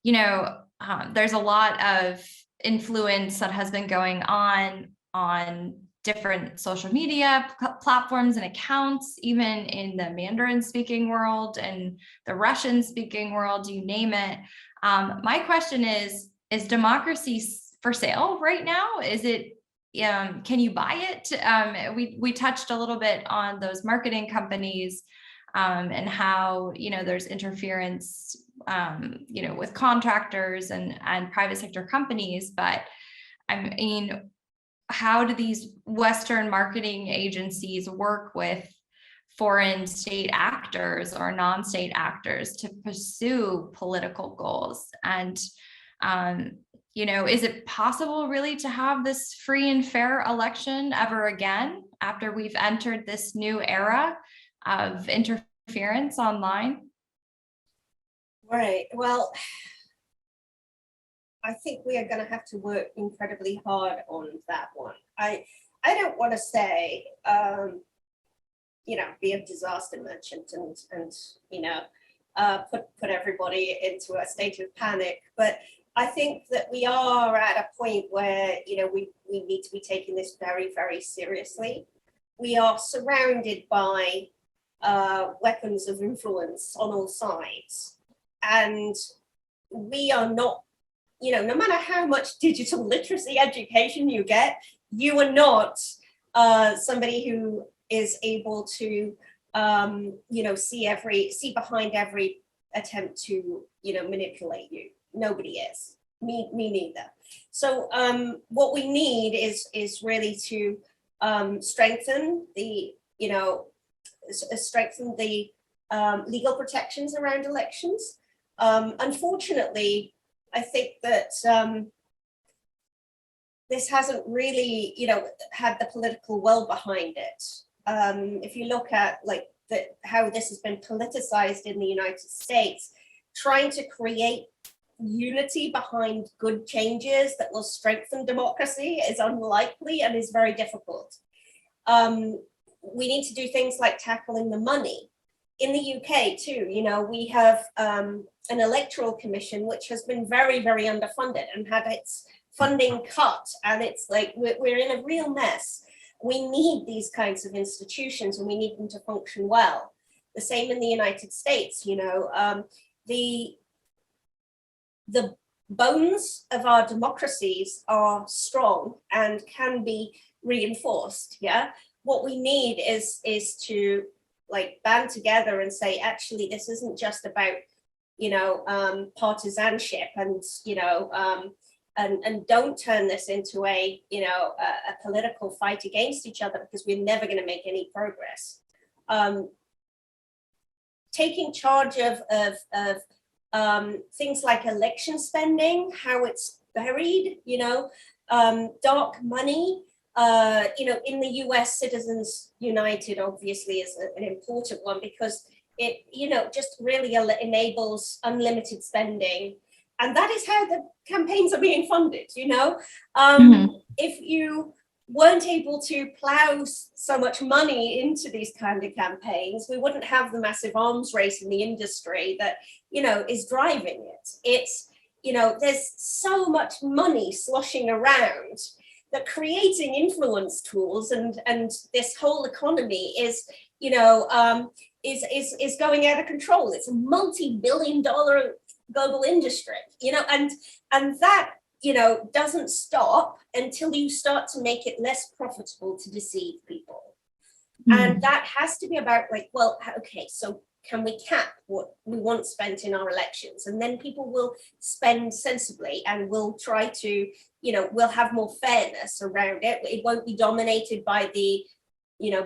you know, there's a lot of influence that has been going on different social media platforms and accounts, even in the Mandarin speaking world and the Russian speaking world, you name it. My question is democracy for sale right now? Is it, can you buy it? We touched a little bit on those marketing companies and how, you know, there's interference, you know, with contractors and private sector companies. But I mean, how do these Western marketing agencies work with foreign state actors or non-state actors to pursue political goals? And, you know, is it possible really to have this free and fair election ever again after we've entered this new era of interference online? Right. Well, I think we are going to have to work incredibly hard on that one. I don't want to say, you know, be a disaster merchant and you know, put everybody into a state of panic. But I think that we are at a point where, you know, we need to be taking this very, very seriously. We are surrounded by weapons of influence on all sides. And we are not, you know, no matter how much digital literacy education you get, you are not somebody who is able to, you know, see behind every attempt to, you know, manipulate you. Nobody is. Me neither. So what we need is really to strengthen the, you know, legal protections around elections. Unfortunately, I think that this hasn't really, you know, had the political will behind it. If you look at like how this has been politicized in the United States, trying to create unity behind good changes that will strengthen democracy is unlikely and is very difficult. We need to do things like tackling the money. In the UK too, you know, we have an electoral commission which has been very, very underfunded and had its funding cut, and it's like we're in a real mess. We need these kinds of institutions and we need them to function well. The same in the United States, you know, the bones of our democracies are strong and can be reinforced. Yeah, what we need is to like band together and say, actually, this isn't just about, you know, partisanship and, you know, and don't turn this into a, you know, a political fight against each other, because we're never going to make any progress. Taking charge of things like election spending, how it's buried, you know, dark money. You know, in the US, Citizens United obviously is an important one because it, you know, just really enables unlimited spending. And that is how the campaigns are being funded, you know. If you weren't able to plow so much money into these kind of campaigns, we wouldn't have the massive arms race in the industry that, you know, is driving it. there's so much money sloshing around that creating influence tools and this whole economy is going out of control. It's a multi-billion-dollar global industry, and that doesn't stop until you start to make it less profitable to deceive people. And that has to be about like, well, okay, so can we cap what we want spent in our elections? And then people will spend sensibly and we'll try to, we'll have more fairness around it. It won't be dominated by the,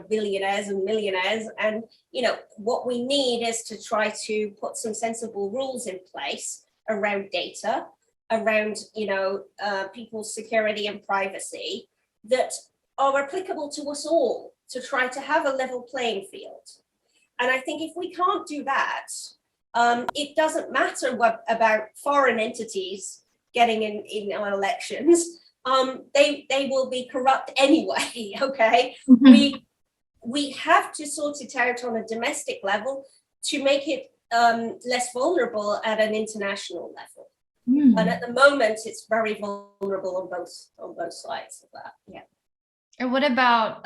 billionaires and millionaires. And, what we need is to try to put some sensible rules in place around data, around, people's security and privacy that are applicable to us all, to try to have a level playing field. And I think if we can't do that, it doesn't matter about foreign entities getting in our elections. They will be corrupt anyway, okay? Mm-hmm. We have to sort it out on a domestic level to make it less vulnerable at an international level. Mm. And at the moment, it's very vulnerable on both sides of that. Yeah. And what about,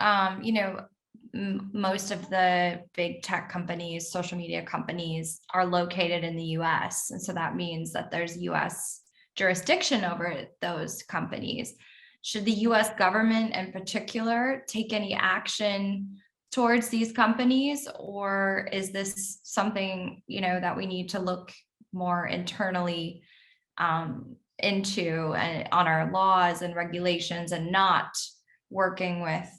most of the big tech companies, social media companies are located in the US. And so that means that there's US jurisdiction over those companies. Should the US government in particular take any action towards these companies? Or is this something, that we need to look more internally into and on our laws and regulations and not working with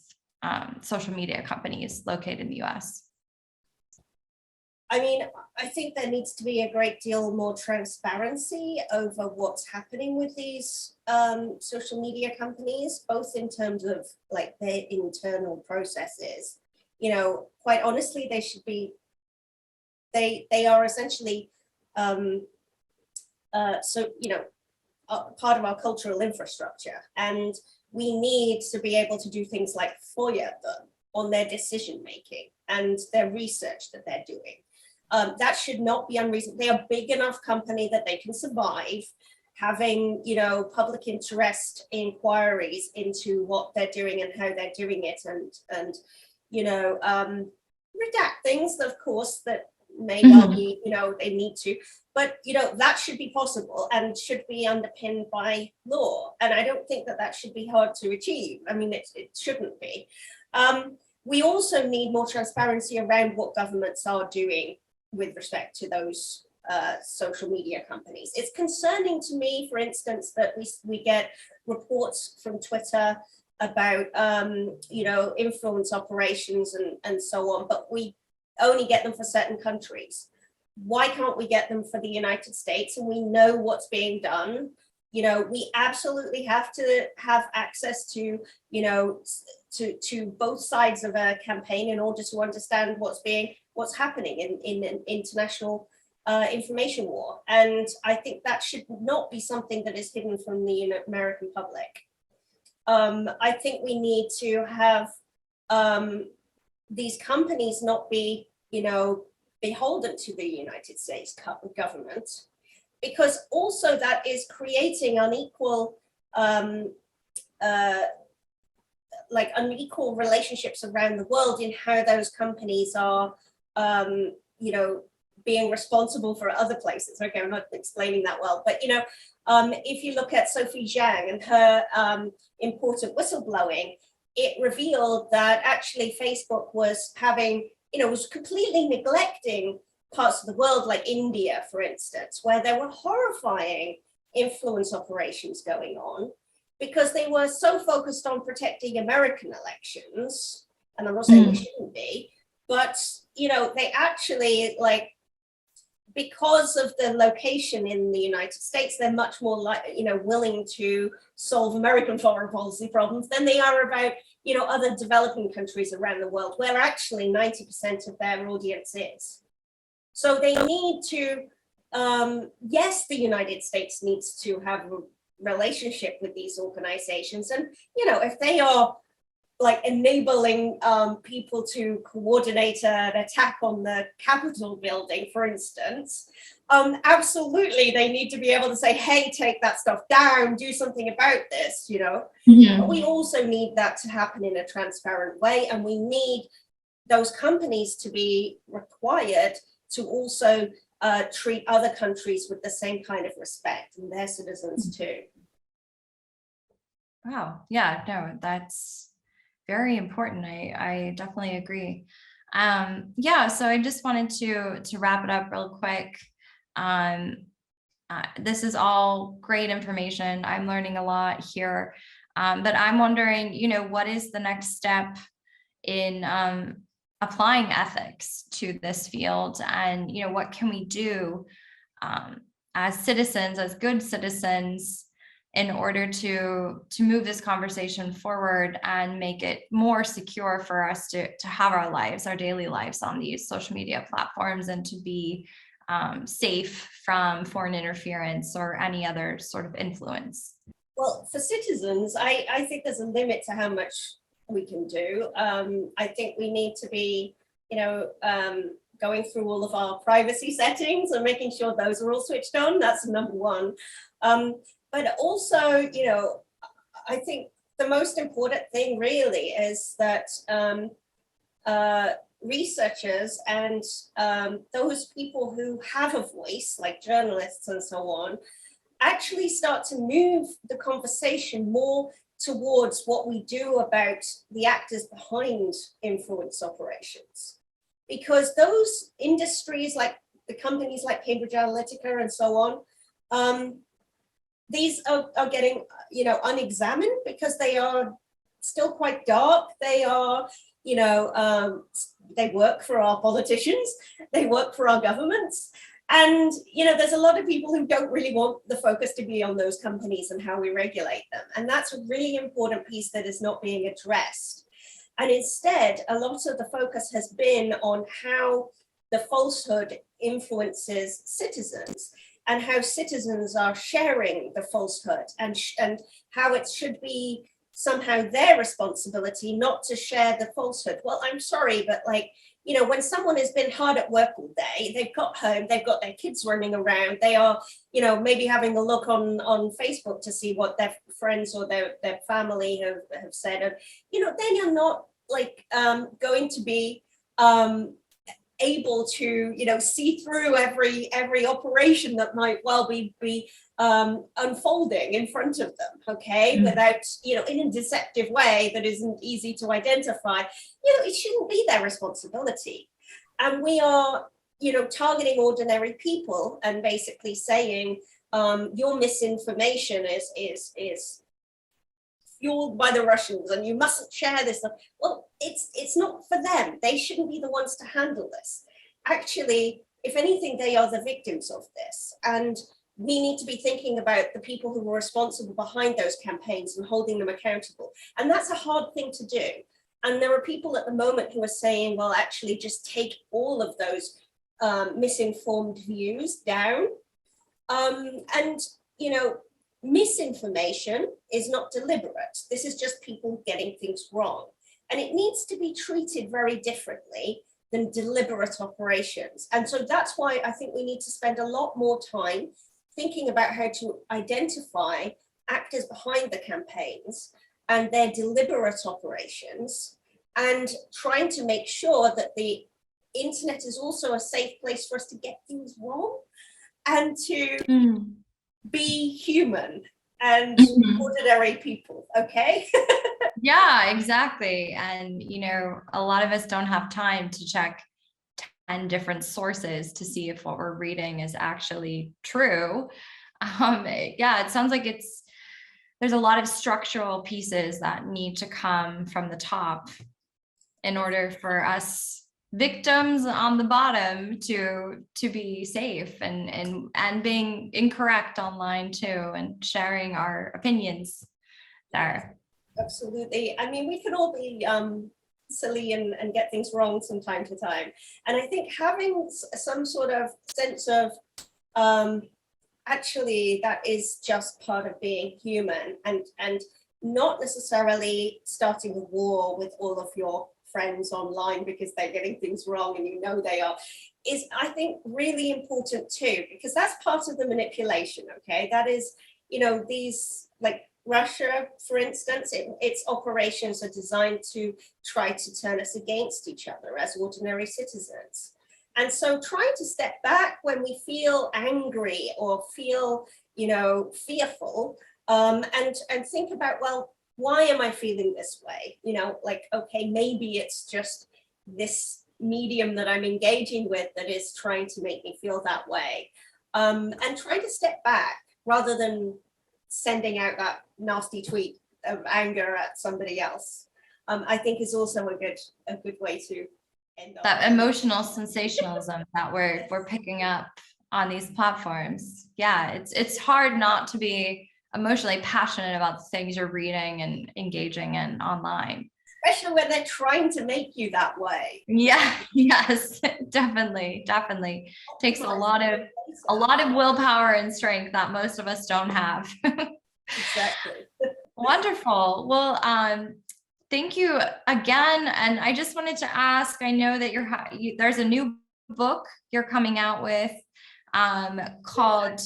social media companies located in the US? I mean, I think there needs to be a great deal more transparency over what's happening with these social media companies, both in terms of like their internal processes. Quite honestly, they should be, they are essentially, part of our cultural infrastructure. And we need to be able to do things like FOIA them on their decision making and their research that they're doing. That should not be unreasonable. They are a big enough company that they can survive having, public interest inquiries into what they're doing and how they're doing it, and redact things, of course, that may well be, they need to, but, that should be possible and should be underpinned by law. And I don't think that should be hard to achieve. I mean, it shouldn't be. We also need more transparency around what governments are doing with respect to those social media companies. It's concerning to me, for instance, that we get reports from Twitter about, influence operations and so on, but we only get them for certain countries. Why can't we get them for the United States? And we know what's being done. We absolutely have to have access to, to both sides of a campaign in order to understand what's happening in an international information war. And I think that should not be something that is hidden from the American public. I think we need to have these companies not be, beholden to the United States government, because also that is creating unequal, unequal relationships around the world in how those companies are, being responsible for other places. Okay, I'm not explaining that well, but if you look at Sophie Zhang and her important whistleblowing, it revealed that actually Facebook was having, was completely neglecting parts of the world, like India, for instance, where there were horrifying influence operations going on because they were so focused on protecting American elections. And I'm not saying they shouldn't be, but, they actually, because of the location in the United States, they're much more willing to solve American foreign policy problems than they are about, other developing countries around the world, where actually 90% of their audience is. So they need to, yes, the United States needs to have a relationship with these organizations. And, if they are like enabling people to coordinate an attack on the Capitol building, for instance, absolutely they need to be able to say, hey, take that stuff down, do something about this, you know. Mm-hmm. But we also need that to happen in a transparent way, and we need those companies to be required to also treat other countries with the same kind of respect, and their citizens too. Wow. Yeah, no, that's very important. I definitely agree. Yeah, so I just wanted to wrap it up real quick. This is all great information. I'm learning a lot here. But I'm wondering, you know, what is the next step in applying ethics to this field? And, you know, what can we do as citizens, as good citizens, in order to move this conversation forward and make it more secure for us to have our lives, our daily lives on these social media platforms, and to be safe from foreign interference or any other sort of influence? Well, for citizens, I think there's a limit to how much we can do. I think we need to be, you know, going through all of our privacy settings and making sure those are all switched on. That's number one. But also, you know, I think the most important thing really is that researchers and those people who have a voice, like journalists and so on, actually start to move the conversation more towards what we do about the actors behind influence operations. Because those industries, like the companies like Cambridge Analytica and so on, these are getting, you know, unexamined because they are still quite dark. They are, you know, they work for our politicians, they work for our governments. And, you know, there's a lot of people who don't really want the focus to be on those companies and how we regulate them. And that's a really important piece that is not being addressed. And instead, a lot of the focus has been on how the falsehood influences citizens and how citizens are sharing the falsehood, and how it should be somehow their responsibility not to share the falsehood. Well, I'm sorry, but like, you know, when someone has been hard at work all day, they've got home, they've got their kids running around, they are, you know, maybe having a look on Facebook to see what their friends or their family have said. And, you know, then you're not like going to be able to, you know, see through every operation that might well be unfolding in front of them, okay, without, you know, in a deceptive way that isn't easy to identify. You know, it shouldn't be their responsibility. And we are, you know, targeting ordinary people and basically saying your misinformation is fueled by the Russians and you mustn't share this stuff. Well, it's not for them. They shouldn't be the ones to handle this. Actually, if anything, they are the victims of this. And we need to be thinking about the people who were responsible behind those campaigns and holding them accountable. And that's a hard thing to do. And there are people at the moment who are saying, well, actually just take all of those misinformed views down. And, you know, misinformation is not deliberate. This is just people getting things wrong. And it needs to be treated very differently than deliberate operations. And so that's why I think we need to spend a lot more time thinking about how to identify actors behind the campaigns and their deliberate operations, and trying to make sure that the internet is also a safe place for us to get things wrong and to be human and ordinary people, okay? Yeah, exactly. And, you know, a lot of us don't have time to check 10 different sources to see if what we're reading is actually true. Yeah, it sounds like there's a lot of structural pieces that need to come from the top in order for us victims on the bottom to be safe and being incorrect online too, and sharing our opinions there. Absolutely. I mean, we can all be silly and get things wrong from time to time. And I think having some sort of sense of actually that is just part of being human, and not necessarily starting a war with all of your friends online because they're getting things wrong and you know they are, is I think really important too, because that's part of the manipulation. Okay, that is, you know, these, like Russia, for instance, its operations are designed to try to turn us against each other as ordinary citizens. And so trying to step back when we feel angry or feel, you know, fearful, and think about, well, why am I feeling this way? You know, like, okay, maybe it's just this medium that I'm engaging with that is trying to make me feel that way. And try to step back rather than sending out that nasty tweet of anger at somebody else, I think is also a good way to end up. That emotional sensationalism that we're picking up on these platforms. Yeah, it's hard not to be emotionally passionate about the things you're reading and engaging in online. Especially when they're trying to make you that way. Yeah, yes, definitely. Takes a lot of willpower and strength that most of us don't have. Exactly. Wonderful. Well, thank you again. And I just wanted to ask, I know that there's a new book you're coming out with called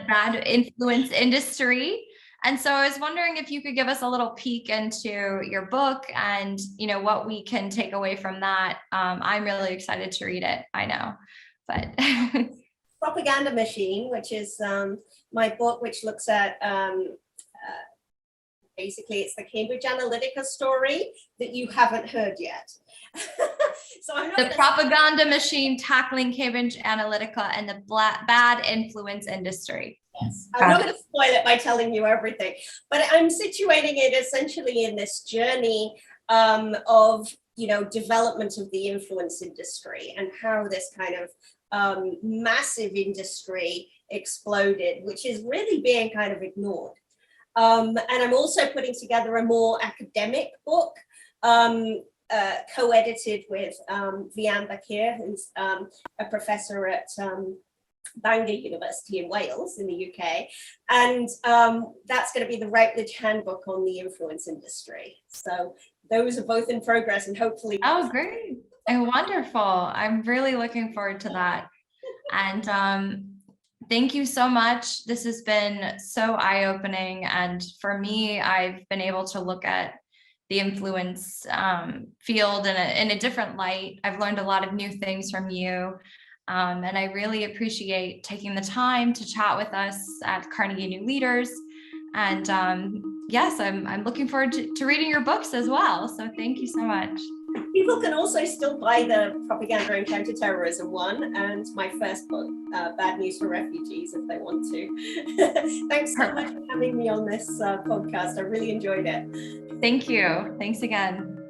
Bad Influence Industry. And so I was wondering if you could give us a little peek into your book and, you know, what we can take away from that. I'm really excited to read it, I know, but. Propaganda Machine, which is my book, which looks at, basically it's the Cambridge Analytica story that you haven't heard yet. So I'm not the Propaganda Machine tackling Cambridge Analytica and the bad influence industry. Yes. I'm not going to spoil it by telling you everything, but I'm situating it essentially in this journey of, you know, development of the influence industry and how this kind of massive industry exploded, which is really being kind of ignored. And I'm also putting together a more academic book, co-edited with Briant, who's a professor at Bangor University in Wales in the UK. And that's going to be the Routledge Handbook on the influence industry. So those are both in progress and hopefully. Oh, great. And wonderful. I'm really looking forward to that. And thank you so much. This has been so eye-opening. And for me, I've been able to look at the influence field in a different light. I've learned a lot of new things from you. And I really appreciate taking the time to chat with us at Carnegie New Leaders. And yes, I'm looking forward to reading your books as well. So thank you so much. People can also still buy the Propaganda and Counterterrorism one and my first book, Bad News for Refugees, if they want to. Thanks so much for having me on this podcast. I really enjoyed it. Thank you. Thanks again.